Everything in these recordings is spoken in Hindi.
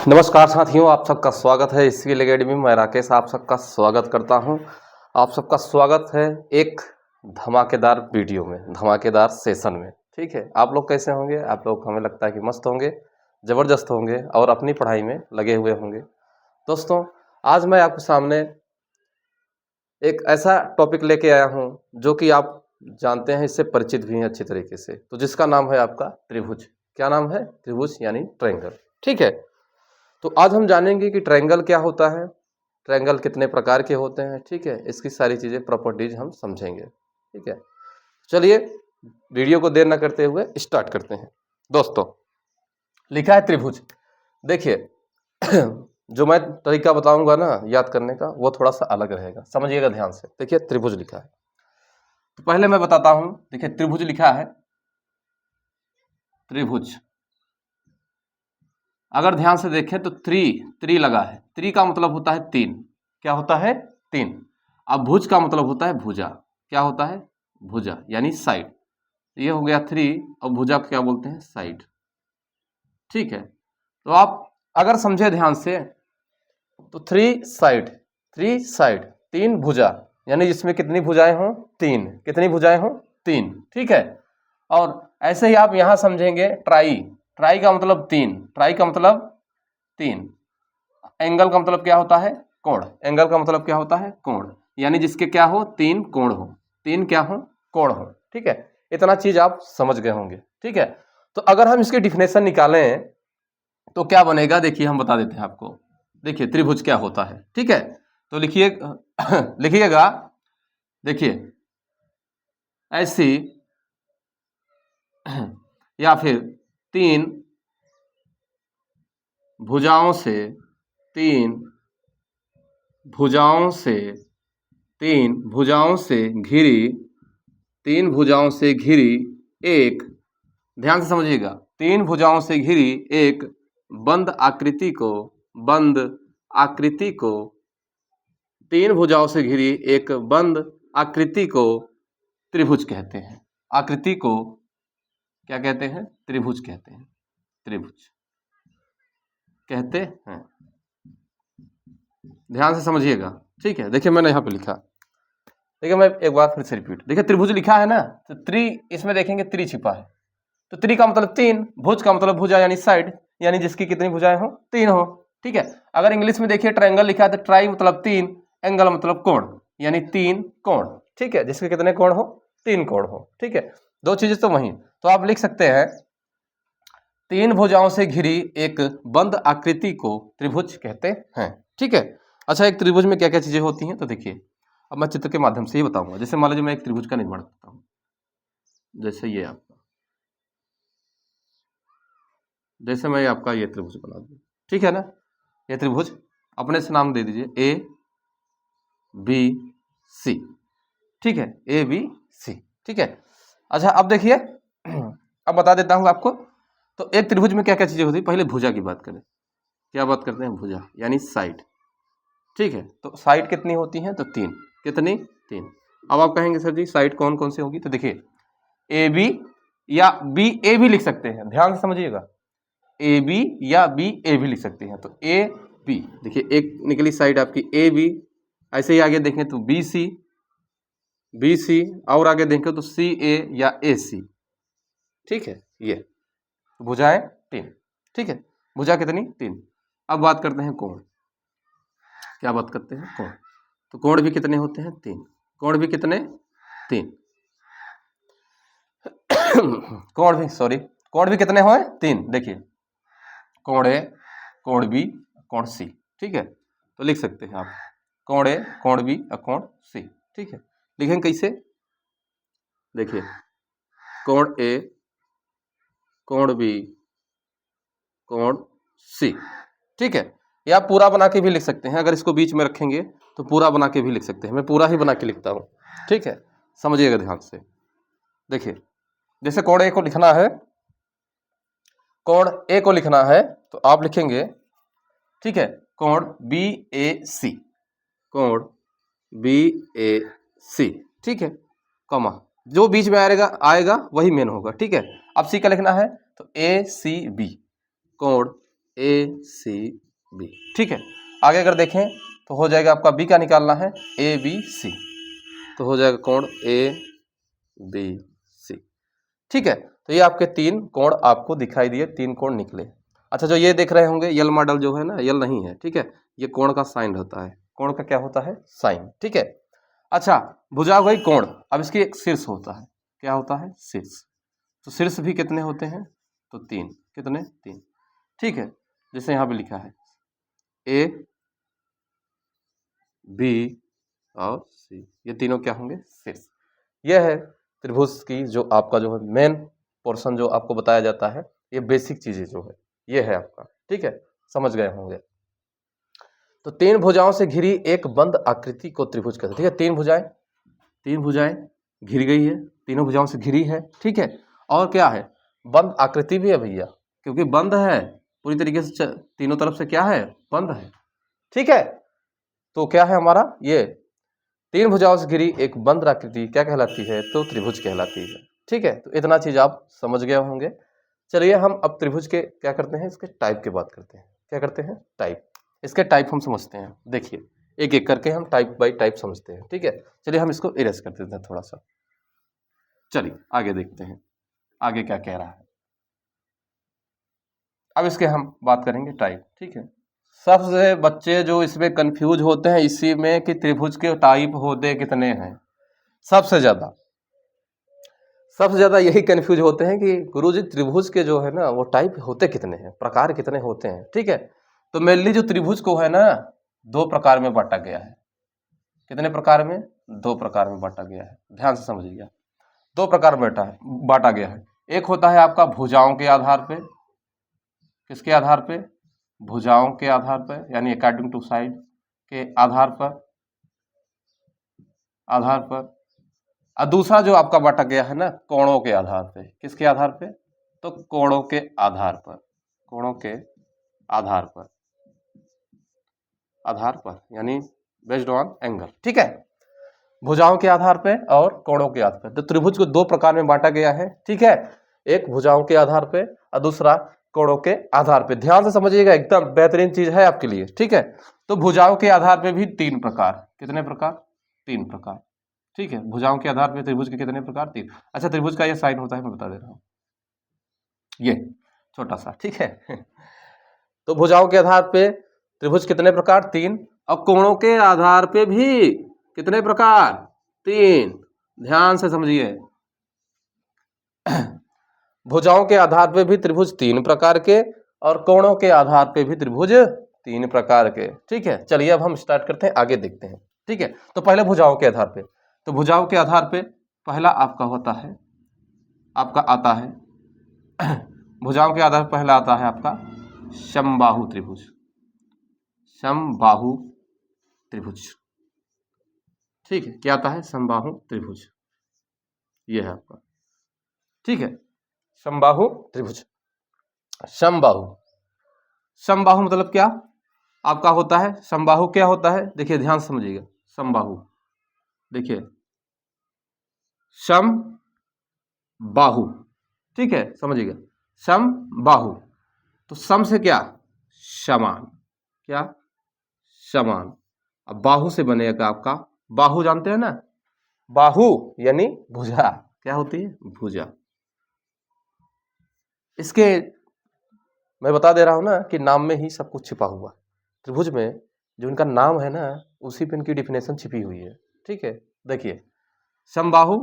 नमस्कार साथियों, आप सबका स्वागत है स्किल एकेडमी में। मैं राकेश आप सबका स्वागत करता हूं। आप सबका स्वागत है एक धमाकेदार वीडियो में, धमाकेदार सेशन में। ठीक है, आप लोग कैसे होंगे? आप लोग हमें लगता है कि मस्त होंगे, ज़बरदस्त होंगे और अपनी पढ़ाई में लगे हुए होंगे। दोस्तों, आज मैं आपके सामने एक ऐसा टॉपिक लेके आया हूं जो कि आप जानते हैं, इससे परिचित भी हैं अच्छी तरीके से। तो जिसका नाम है आपका त्रिभुज। क्या नाम है? त्रिभुज यानी ट्रायंगल। ठीक है, तो आज हम जानेंगे कि ट्रायंगल क्या होता है, ट्रायंगल कितने प्रकार के होते हैं। ठीक है, इसकी सारी चीज़ें, प्रॉपर्टीज हम समझेंगे। ठीक है, चलिए वीडियो को देर न करते हुए स्टार्ट करते हैं। दोस्तों, लिखा है त्रिभुज। देखिए जो मैं तरीका बताऊंगा ना याद करने का, वो थोड़ा सा अलग रहेगा, समझिएगा ध्यान से। देखिए त्रिभुज लिखा है, तो पहले मैं बताता हूं। देखिए त्रिभुज लिखा है, त्रिभुज अगर ध्यान से देखें तो त्रि लगा है। त्रि का मतलब होता है तीन। क्या होता है? तीन। अब भुज का मतलब होता है भुजा। क्या होता है? भुजा यानी साइड। ये हो गया थ्री, और भुजा को क्या बोलते हैं? साइड। ठीक है, तो आप अगर समझे ध्यान से तो थ्री साइड, तीन भुजा, यानी जिसमें कितनी भुजाएं हों? तीन। कितनी भुजाएं हों? तीन। ठीक है, और ऐसे ही आप यहां समझेंगे ट्राई का मतलब तीन। ट्राई का मतलब तीन। एंगल का मतलब क्या होता है? कोण। एंगल का मतलब क्या होता है? कोण, यानी जिसके क्या हो? तीन कोण हो। तीन क्या हो? कोण हो। ठीक है, इतना चीज आप समझ गए होंगे। ठीक है, तो अगर हम इसकी डिफिनेशन निकालें तो क्या बनेगा? देखिए हम बता देते हैं आपको। देखिए त्रिभुज क्या होता है। ठीक है, तो लिखिए लिखिएगा। देखिए ऐसी या फिर तीन भुजाओं से तीन भुजाओं से तीन भुजाओं से घिरी तीन भुजाओं से घिरी एक, ध्यान से समझिएगा, तीन भुजाओं से घिरी एक बंद आकृति को तीन भुजाओं से घिरी एक बंद आकृति को त्रिभुज कहते हैं। आकृति को क्या कहते हैं? त्रिभुज कहते हैं। त्रिभुज कहते हैं। ध्यान से समझिएगा। ठीक है, देखिए मैंने यहाँ पे लिखा। देखिए मैं एक बार फिर से रिपीट। देखिए त्रिभुज लिखा है ना, तो त्रि, इसमें देखेंगे त्रि छिपा है। तो त्रि का मतलब तीन, भुज का मतलब भुजा यानी साइड, यानी जिसकी कितनी भुजाएं हो? तीन हो। ठीक है, अगर इंग्लिश में देखिए ट्रायंगल लिखा है तो ट्राई मतलब तीन, एंगल मतलब कोण, यानी तीन कोण। ठीक है, जिसके कितने कोण हो? तीन कोण हो। ठीक है, दो चीजें तो वही। तो आप लिख सकते हैं तीन भुजाओं से घिरी एक बंद आकृति को त्रिभुज कहते हैं। ठीक है, अच्छा एक त्रिभुज में क्या क्या चीजें होती हैं तो देखिए, अब मैं चित्र के माध्यम से ही बताऊंगा। जैसे मान लीजिए मैं एक त्रिभुज का निर्माण करता हूँ, जैसे ये आपका, जैसे मैं आपका ये त्रिभुज बना दूँ। ठीक है ना, ये त्रिभुज अपने से नाम दे दीजिए ए बी सी। ठीक है, ए बी सी। ठीक है, अच्छा अब देखिए अब बता देता हूँ आपको। तो एक त्रिभुज में क्या क्या चीजें होती है? पहले भुजा की बात करें। क्या बात करते हैं? भुजा यानी साइड। ठीक है, तो साइड कितनी होती हैं? तो तीन। कितनी? तीन। अब आप कहेंगे सर जी साइड कौन कौन सी होगी? तो देखिए ए बी या बी ए भी लिख सकते हैं, ध्यान से समझिएगा। ए बी या बी ए भी लिख सकते हैं। तो ए बी, देखिए एक निकली साइड आपकी ए बी। ऐसे ही आगे देखें तो बी सी, और आगे देखें तो सी ए या ए सी। ठीक है, ये भुजाएं तीन। ठीक है, भुजा कितनी? तीन। अब बात करते हैं कोण। क्या बात करते हैं? कोण। तो कोण भी कितने होते हैं? तीन। कोण भी कितने? तीन। कोण भी कितने हुए? तीन। देखिए कोण ए, कोण बी, कोण सी। ठीक है, तो लिख सकते हैं आप कोण ए, कोण बी और कोण सी। ठीक है, लिखेंगे कैसे? देखिए कोण ए, कोण बी, कोण सी। ठीक है, या पूरा बना के भी लिख सकते हैं। अगर इसको बीच में रखेंगे तो पूरा बना के भी लिख सकते हैं। मैं पूरा ही बना के लिखता हूँ। ठीक है, समझिएगा ध्यान से। देखिए जैसे कोण ए को लिखना है, कोण ए को लिखना है तो आप लिखेंगे, ठीक है, कोण बी ए सी, कोण बी ए सी। ठीक है, कॉमा जो बीच में आएगा वही मेन होगा। ठीक है, अब सी का लिखना है तो ए सी बी, कोण ACB। ठीक है, आगे अगर देखें तो हो जाएगा आपका बी का निकालना है ABC, तो हो जाएगा कोण ABC। ठीक है, तो ये आपके 3 कोण आपको दिखाई दिए, 3 कोण निकले। अच्छा, जो ये देख रहे होंगे यल मॉडल जो है ना, यल नहीं है, ठीक है, ये कोण का साइन होता है, कोण का क्या होता है, साइन। ठीक है, अच्छा भुजा हो गई कोण, अब इसकी एक शीर्ष होता है, क्या होता है, शीर्ष। तो शीर्ष भी कितने होते हैं, तो 3, कितने, 3। ठीक है, जैसे यहाँ पे लिखा है A, B और C, ये तीनों क्या होंगे, शीर्ष। यह है त्रिभुज की जो आपका जो है मेन पोर्शन जो आपको बताया जाता है, ये बेसिक चीजें जो है ये है आपका। ठीक है, समझ गए होंगे। तो 3 भुजाओं से घिरी एक बंद आकृति को त्रिभुज कहते हैं। ठीक है, 3 भुजाएं घिर गई है, तीनों भुजाओं से घिरी है। ठीक है, और क्या है, बंद आकृति भी है भैया, क्योंकि बंद है पूरी तरीके से, तीनों तरफ से क्या है, बंद है। ठीक है, तो क्या है हमारा, ये 3 भुजाओं से घिरी एक बंद आकृति क्या कहलाती है, तो त्रिभुज कहलाती है। ठीक है, तो इतना चीज आप समझ गए होंगे। चलिए हम अब त्रिभुज के क्या करते हैं, इसके टाइप की बात करते हैं। क्या करते हैं, टाइप। इसके टाइप हम समझते हैं, देखिए एक एक करके हम टाइप बाय टाइप समझते हैं। ठीक है, चलिए हम इसको इरेज कर देते हैं थोड़ा सा। चलिए आगे देखते हैं आगे क्या कह रहा है। अब इसके हम बात करेंगे टाइप। ठीक है, सबसे बच्चे जो इसमें कंफ्यूज होते हैं इसी में कि त्रिभुज के टाइप होते कितने हैं, सबसे ज्यादा यही कंफ्यूज होते हैं कि गुरुजी त्रिभुज के जो है ना वो टाइप होते कितने हैं, प्रकार कितने होते हैं। ठीक है, तो मेनली जो त्रिभुज को है ना 2 प्रकार में बांटा गया है। कितने प्रकार में, 2 प्रकार में बांटा गया है, ध्यान से समझिएगा। 2 प्रकार में बांटा गया है। एक होता है आपका भुजाओं के आधार पे, किसके आधार पे, भुजाओं के आधार पर, यानी अकॉर्डिंग टू साइड के आधार पर, और दूसरा जो आपका बांटा गया है ना कोणों के आधार पे, किसके आधार पे, तो कोणों के आधार पर, कोणों के आधार पर यानी बेस्ड ऑन एंगल। ठीक है, भुजाओं के आधार पे और कोणों के आधार पे। तो त्रिभुज को 2 प्रकार में बांटा गया है। ठीक है, एक भुजाओं के आधार पे और दूसरा कोणों के आधार पे। ध्यान से समझिएगा, एकदम बेहतरीन चीज है आपके लिए। ठीक है, तो भुजाओं के आधार पे भी 3 प्रकार, कितने प्रकार, 3 प्रकार। ठीक है, भुजाओं के आधार पे त्रिभुज के कितने प्रकार, 3। अच्छा, त्रिभुज का ये साइन होता है, मैं बता दे रहा हूँ, ये छोटा सा। ठीक है तो भुजाओं के आधार पे त्रिभुज कितने प्रकार, 3। और कोणों के आधार पे भी कितने प्रकार, 3। ध्यान से समझिए भुजाओं के आधार पे भी त्रिभुज 3 प्रकार के और कोणों के आधार पे भी त्रिभुज 3 प्रकार के। ठीक है, चलिए अब हम स्टार्ट करते हैं, आगे देखते हैं। ठीक है, तो पहले भुजाओं के आधार पे, तो भुजाओं के आधार पे पहला आपका होता है, आपका आता है भुजाओं के आधार पर पहला आता है आपका समबाहु त्रिभुज, समबाहु त्रिभुज। ठीक है, क्या आता है, समबाहु त्रिभुज, ये है आपका। ठीक है, समबाहु त्रिभुज। समबाहु मतलब क्या आपका होता है, समबाहु क्या होता है, देखिए ध्यान से समझिएगा। समबाहु देखिए, सम बाहु, ठीक है, समझिएगा, सम बाहु। तो सम से क्या, समान, क्या, समान। अब बाहु से बनेगा आपका, बाहु जानते हैं ना, बाहु यानी भुजा, क्या होती है, भुजा। इसके मैं बता दे रहा हूं ना कि नाम में ही सब कुछ छिपा हुआ। त्रिभुज में जो इनका नाम है ना उसी पे इनकी डिफिनेशन छिपी हुई है। ठीक है, देखिए समबाहु,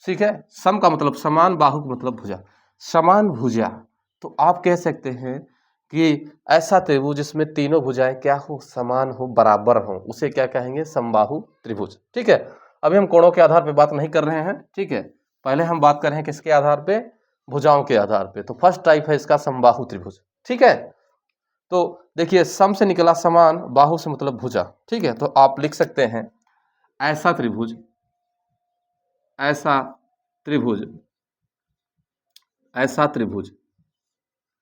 ठीक है, सम का मतलब समान, बाहु का मतलब भुजा, समान भुजा। तो आप कह सकते हैं कि ऐसा त्रिभुज जिसमें तीनों भुजाएं क्या हो, समान हो, बराबर हो, उसे क्या कहेंगे, समबाहु त्रिभुज। ठीक है, अभी हम कोणों के आधार पे बात नहीं कर रहे हैं। ठीक है, पहले हम बात कर रहे हैं किसके आधार पे, भुजाओं के आधार पे। तो फर्स्ट टाइप है इसका समबाहु त्रिभुज। ठीक है, तो देखिए सम से निकला समान, बाहु से मतलब भुजा। ठीक है, तो आप लिख सकते हैं ऐसा त्रिभुज, ऐसा त्रिभुज, ऐसा त्रिभुज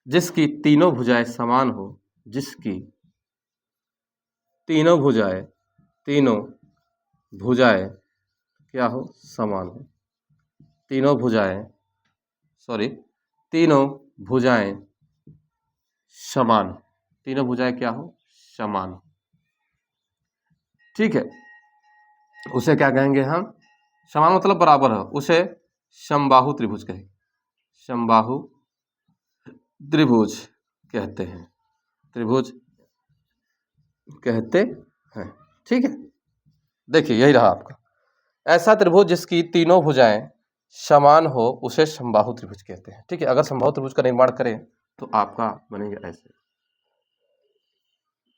जिसकी तीनों भुजाएं समान हो, जिसकी तीनों भुजाएं क्या हो, समान हो, तीनों भुजाएं समान हो, तीनों भुजाएं क्या हो, समान हो। ठीक है, उसे क्या कहेंगे हम, समान मतलब बराबर हो, उसे समबाहु त्रिभुज कहेंगे, समबाहु त्रिभुज कहते हैं, त्रिभुज कहते हैं। ठीक है, देखिए यही रहा आपका, ऐसा त्रिभुज जिसकी तीनों भुजाएं समान हो उसे समबाहु त्रिभुज कहते हैं। ठीक है, अगर समबाहु त्रिभुज का निर्माण करें तो आपका बनेगा ऐसे,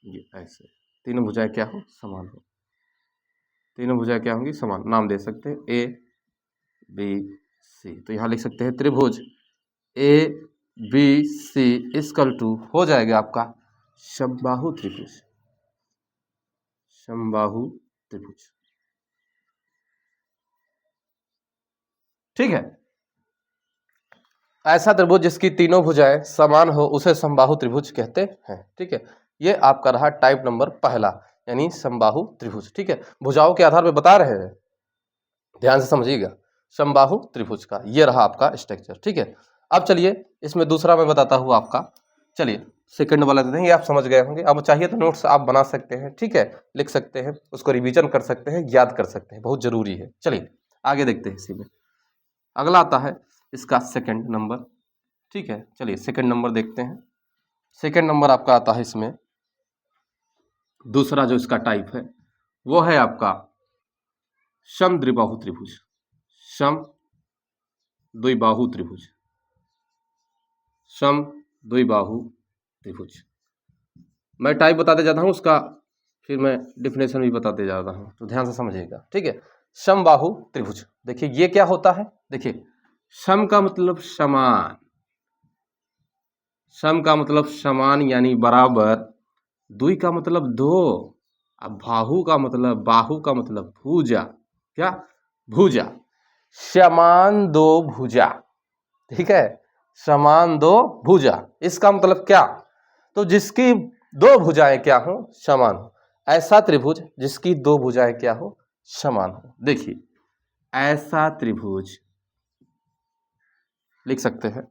ये ऐसे, तीनों भुजाएं क्या हो, समान हो, तीनों भुजाएं क्या होंगी, समान। नाम दे सकते हैं ए बी सी, तो यहाँ लिख सकते हैं त्रिभुज A B C equal to हो जाएगा आपका समबाहु त्रिभुज, समबाहु त्रिभुज। ठीक है, ऐसा त्रिभुज जिसकी तीनों भुजाएं समान हो उसे समबाहु त्रिभुज कहते हैं। ठीक है, ये आपका रहा टाइप नंबर पहला, यानी समबाहु त्रिभुज। ठीक है, भुजाओं के आधार पर बता रहे हैं, ध्यान से समझिएगा, समबाहु त्रिभुज का ये रहा आपका स्ट्रक्चर। ठीक है, अब चलिए इसमें दूसरा मैं बताता हूँ आपका, चलिए सेकंड वाला देते हैं, ये आप समझ गए होंगे। अब चाहिए तो नोट्स आप बना सकते हैं, ठीक है, लिख सकते हैं, उसको रिवीजन कर सकते हैं, याद कर सकते हैं, बहुत जरूरी है। चलिए आगे देखते हैं इसी में। अगला आता है इसका सेकंड नंबर। ठीक है, चलिए सेकंड नंबर देखते हैं। सेकंड नंबर आपका आता है इसमें, दूसरा जो इसका टाइप है वो है आपका समद्विबाहु त्रिभुज, समद्विबाहु त्रिभुज, समद्विबाहु त्रिभुज। मैं टाइप बताते जाता हूँ उसका, फिर मैं डिफिनेशन भी बताते जाता हूँ, तो ध्यान से समझिएगा। ठीक है, समबाहु त्रिभुज, देखिए ये क्या होता है, देखिए सम का मतलब समान, सम का मतलब समान यानी बराबर, द्वि का मतलब दो, अब बाहु का मतलब, बाहु का मतलब भुजा, क्या, भुजा, समान दो भुजा। ठीक है, समान दो भुजा, इसका मतलब क्या, तो जिसकी दो भुजाएं क्या हो, समान हो, ऐसा त्रिभुज जिसकी दो भुजाएं क्या हो, समान हो। देखिए ऐसा त्रिभुज लिख सकते हैं,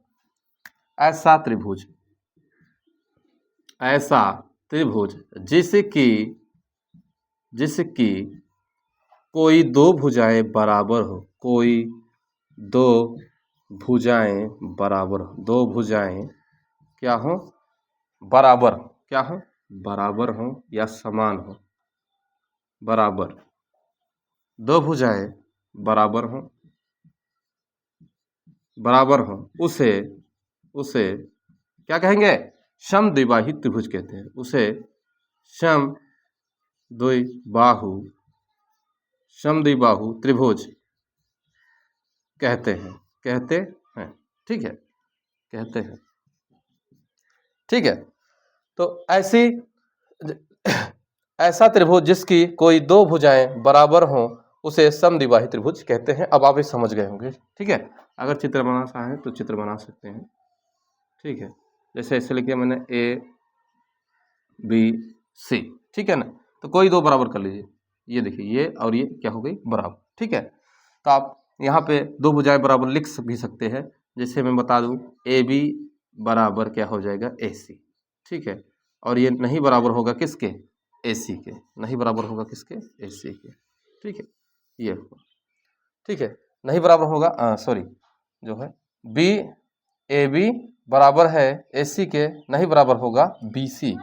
ऐसा त्रिभुज, ऐसा त्रिभुज जिसकी, जिसकी कोई दो भुजाएं बराबर हो, कोई दो भुजाएं बराबर हो, दो भुजाएं क्या हो, बराबर, क्या हो, बराबर हो या समान हो, बराबर, दो भुजाएं बराबर हो, बराबर हो, उसे, उसे क्या कहेंगे, समद्विबाहु त्रिभुज कहते हैं, उसे समद्विबाहु, समद्विबाहु त्रिभुज कहते हैं, कहते हैं। ठीक है, कहते हैं। ठीक है, तो ऐसी ऐसा त्रिभुज जिसकी कोई दो भुजाएं बराबर हों उसे समद्विबाहु त्रिभुज कहते हैं। अब आप ये समझ गए होंगे। ठीक है, अगर चित्र बनाना चाहें तो चित्र बना सकते हैं। ठीक है, जैसे ऐसे लिखिए मैंने ए बी सी, ठीक है ना, तो कोई दो बराबर कर लीजिए, ये देखिए ये और ये क्या हो गई, बराबर। ठीक है, तो आप यहाँ पे दो भुजाएं बराबर लिख भी सकते हैं, जैसे मैं बता दूं ए बी बराबर क्या हो जाएगा, ए सी। ठीक है, और ये नहीं बराबर होगा किसके, ए सी के, नहीं बराबर होगा किसके, ए सी के। ठीक है, ये होगा। ठीक है, नहीं बराबर होगा, सॉरी, जो है बी ए बी बराबर है ए सी के, नहीं बराबर होगा बी सी,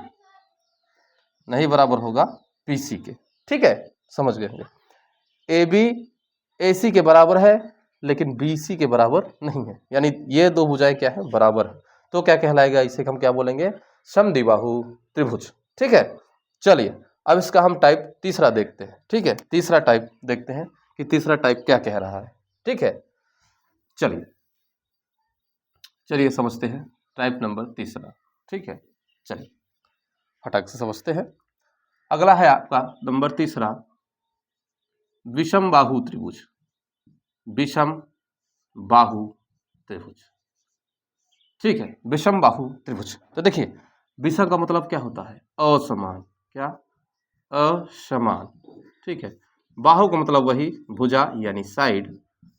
नहीं बराबर होगा पी सी के। ठीक है, समझ गए होंगे, ए बी ए सी के बराबर है लेकिन बी सी के बराबर नहीं है, यानी ये दो भुजाएं क्या है, बराबर है, तो क्या कहलाएगा, इसे हम क्या बोलेंगे, समद्विबाहु त्रिभुज। ठीक है, चलिए अब इसका हम टाइप तीसरा देखते हैं। ठीक है, तीसरा टाइप देखते हैं कि तीसरा टाइप क्या कह रहा है। ठीक है, चलिए चलिए समझते हैं टाइप नंबर तीसरा। ठीक है, चलिए फटाक से समझते हैं। अगला है आपका नंबर तीसरा, विषम बाहु त्रिभुज, विषम बाहु त्रिभुज। ठीक है, विषम बाहु त्रिभुज, तो देखिए विषम का मतलब क्या होता है, असमान, क्या, असमान। ठीक है, बाहु का मतलब वही भुजा यानी साइड,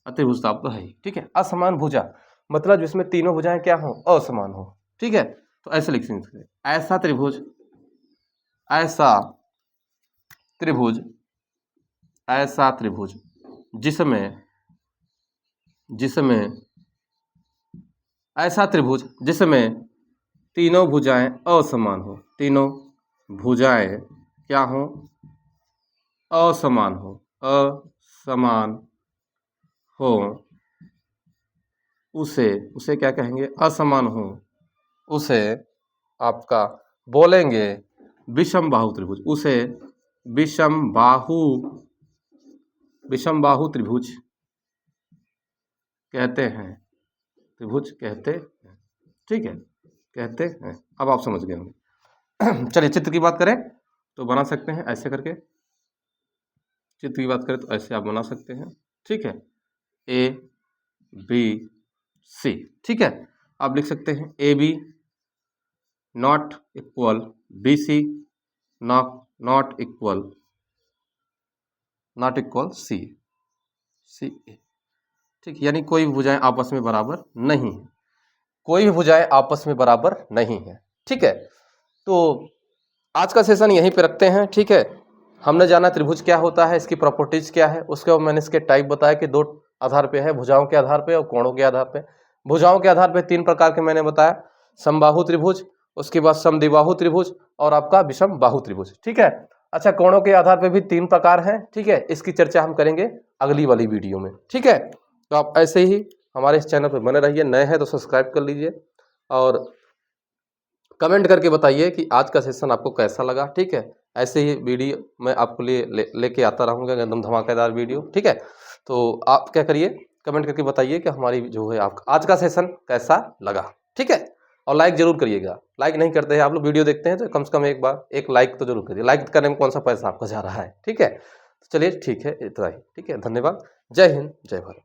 त्रिभुज तो आपको है। ठीक है, असमान भुजा मतलब जिसमें तीनों भुजाएं क्या हो, असमान हो। ठीक है, तो ऐसे लिख सकते हैं, ऐसा त्रिभुज, ऐसा त्रिभुज, ऐसा त्रिभुज जिसमें ऐसा त्रिभुज जिसमें तीनों भुजाएं असमान हो, तीनों भुजाएं क्या हो, असमान हो, असमान हो, उसे क्या कहेंगे, असमान हो, उसे आपका बोलेंगे विषम बाहु त्रिभुज, उसे विषम बाहु त्रिभुज कहते हैं, त्रिभुज कहते हैं, ठीक है, कहते हैं। अब आप समझ गए होंगे। चलिए चित्र की बात करें तो बना सकते हैं ऐसे करके, चित्र की बात करें तो ऐसे आप बना सकते हैं, ठीक है, ए बी सी, ठीक है। आप लिख सकते हैं A B not equal B C not equal C A, ठीक, यानी कोई भी भुजाएं आपस में बराबर नहीं है, कोई भी भुजाएं आपस में बराबर नहीं है, ठीक है। तो आज का सेशन यहीं पे रखते हैं, ठीक है। हमने जाना त्रिभुज क्या होता है, इसकी प्रॉपर्टीज क्या है, उसके बाद मैंने इसके टाइप बताया कि दो आधार पे है, भुजाओं के आधार पे और कोणों के आधार पे। भुजाओं के आधार पे तीन प्रकार के मैंने बताया, समबाहु त्रिभुज, उसके बाद समद्विबाहु त्रिभुज और आपका विषम बाहु त्रिभुज, ठीक है। अच्छा, कोणों के आधार पे भी तीन प्रकार हैं, ठीक है, इसकी चर्चा हम करेंगे अगली वाली वीडियो में, ठीक है। तो आप ऐसे ही हमारे इस चैनल पर बने रहिए, नए हैं तो सब्सक्राइब कर लीजिए और कमेंट करके बताइए कि आज का सेशन आपको कैसा लगा, ठीक है। ऐसे ही वीडियो मैं आपको लेके आता रहूँगा, एकदम धमाकेदार वीडियो, ठीक है। तो आप क्या करिए, कमेंट करके बताइए कि हमारी जो है आपका आज का सेशन कैसा लगा, ठीक है। और लाइक जरूर करिएगा, लाइक नहीं करते हैं आप लोग, वीडियो देखते हैं तो कम से कम एक बार एक लाइक तो जरूर करिए, लाइक करने में कौन सा पैसा आपका जा रहा है, ठीक है। तो चलिए ठीक है, इतना ही, ठीक है, धन्यवाद, जय हिंद, जय भारत।